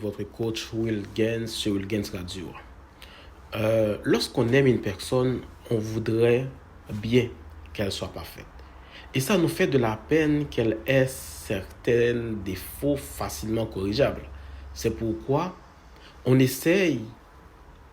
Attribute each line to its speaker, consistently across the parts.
Speaker 1: votre coach Will Gaines sur Will Gaines Radio. Lorsqu'on aime une personne, on voudrait bien qu'elle soit parfaite. Et ça nous fait de la peine qu'elle ait certains défauts facilement corrigeables. C'est pourquoi on essaye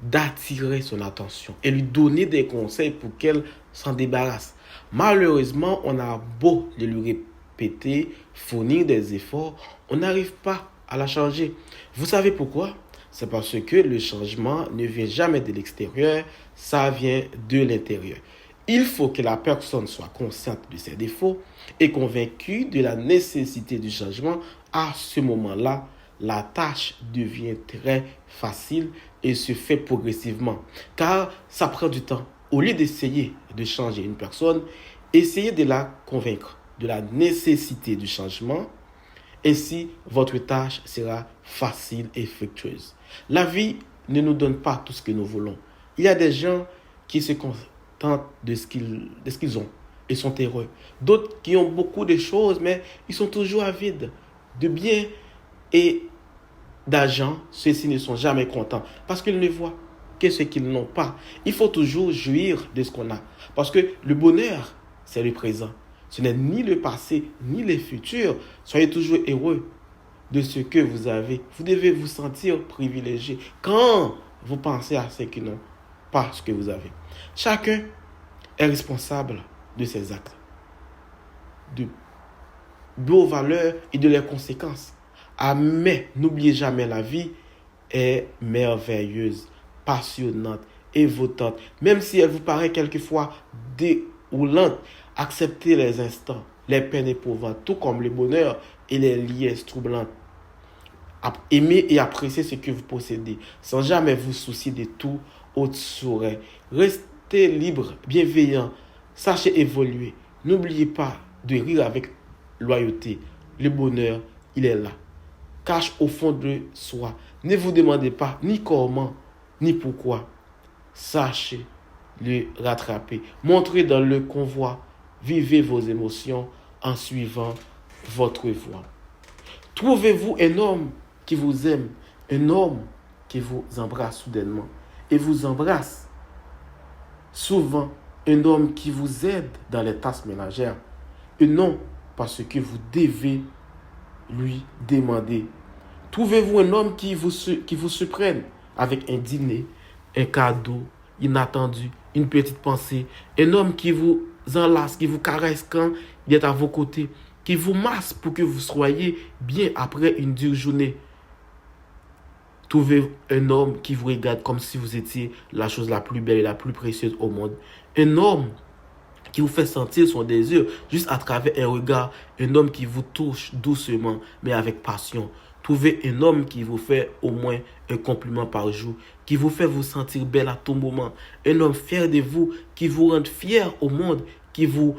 Speaker 1: d'attirer son attention et lui donner des conseils pour qu'elle s'en débarrasse. Malheureusement, on a beau le lui répéter, fournir des efforts, on n'arrive pas à la changer. Vous savez pourquoi? C'est parce que le changement ne vient jamais de l'extérieur, ça vient de l'intérieur. Il faut que la personne soit consciente de ses défauts et convaincue de la nécessité du changement. À ce moment-là, la tâche devient très facile et se fait progressivement. Car ça prend du temps. Au lieu d'essayer de changer une personne, essayez de la convaincre de la nécessité du changement. Ainsi, votre tâche sera facile et fructueuse. La vie ne nous donne pas tout ce que nous voulons. Il y a des gens qui se contentent de ce qu'ils ont et sont heureux. D'autres qui ont beaucoup de choses, mais ils sont toujours avides de biens et d'argent. Ceux-ci ne sont jamais contents parce qu'ils ne voient que ce qu'ils n'ont pas. Il faut toujours jouir de ce qu'on a. Parce que le bonheur, c'est le présent. Ce n'est ni le passé, ni le futur. Soyez toujours heureux de ce que vous avez. Vous devez vous sentir privilégié quand vous pensez à ceux qui n'ont pas ce que vous avez. Chacun est responsable de ses actes, de vos valeurs et de leurs conséquences. Mais n'oubliez jamais, la vie est merveilleuse, passionnante, évautante. Même si elle vous paraît quelquefois déroulante, acceptez les instants, les peines éprouvantes, tout comme le bonheur et les liesses troublantes. Aimez et appréciez ce que vous possédez, sans jamais vous soucier de tout autre. Restez libre, bienveillant, sachez évoluer. N'oubliez pas de rire avec loyauté. Le bonheur, il est là. Cache au fond de soi. Ne vous demandez pas ni comment, ni pourquoi. Sachez le rattraper. Montrez dans le convoi. Vivez vos émotions en suivant votre voie. Trouvez-vous un homme qui vous aime, un homme qui vous embrasse soudainement et vous embrasse. Souvent, un homme qui vous aide dans les tâches ménagères. Et non parce que vous devez lui demander. Trouvez-vous un homme qui vous surprenne avec un dîner, un cadeau inattendu, une petite pensée. Un homme qui vous enlace, qui vous caresse quand il est à vos côtés, qui vous masse pour que vous soyez bien après une dure journée. Trouvez un homme qui vous regarde comme si vous étiez la chose la plus belle et la plus précieuse au monde. Un homme qui vous fait sentir son désir juste à travers un regard. Un homme qui vous touche doucement, mais avec passion. Trouvez un homme qui vous fait au moins un compliment par jour, qui vous fait vous sentir belle à tout moment. Un homme fier de vous, qui vous rend fier au monde, qui vous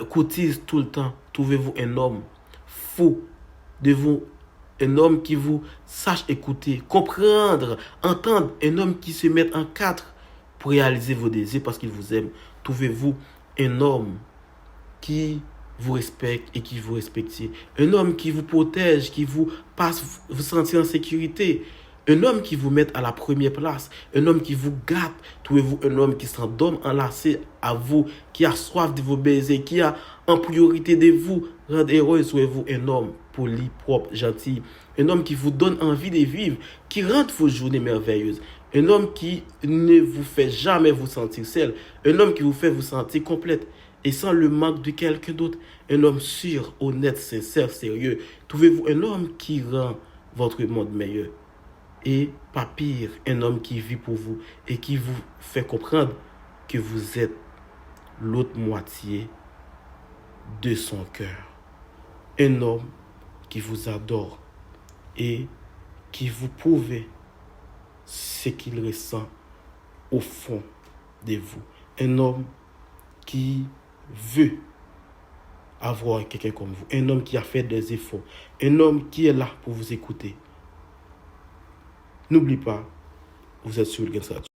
Speaker 1: cotise tout le temps. Trouvez-vous un homme fou de vous, un homme qui vous sache écouter, comprendre, entendre, un homme qui se met en quatre pour réaliser vos désirs parce qu'il vous aime. Trouvez-vous un homme qui vous respecte et qui vous respecte. Un homme qui vous protège, qui vous passe vous sentir en sécurité. Un homme qui vous met à la première place. Un homme qui vous gâte. Trouvez-vous un homme qui s'endorme enlacé à vous, qui a soif de vos baisers, qui a en priorité de vous rendre heureux. Trouvez-vous un homme poli, propre, gentil. Un homme qui vous donne envie de vivre, qui rend vos journées merveilleuses. Un homme qui ne vous fait jamais vous sentir seul. Un homme qui vous fait vous sentir complète et sans le manque de quelqu'un d'autre. Un homme sûr, honnête, sincère, sérieux. Trouvez-vous un homme qui rend votre monde meilleur. Et pas pire, un homme qui vit pour vous et qui vous fait comprendre que vous êtes l'autre moitié de son cœur. Un homme qui vous adore et qui vous prouve ce qu'il ressent au fond de vous. Un homme qui veut avoir quelqu'un comme vous. Un homme qui a fait des efforts. Un homme qui est là pour vous écouter. N'oubliez pas, vous êtes sur le Gains Radio.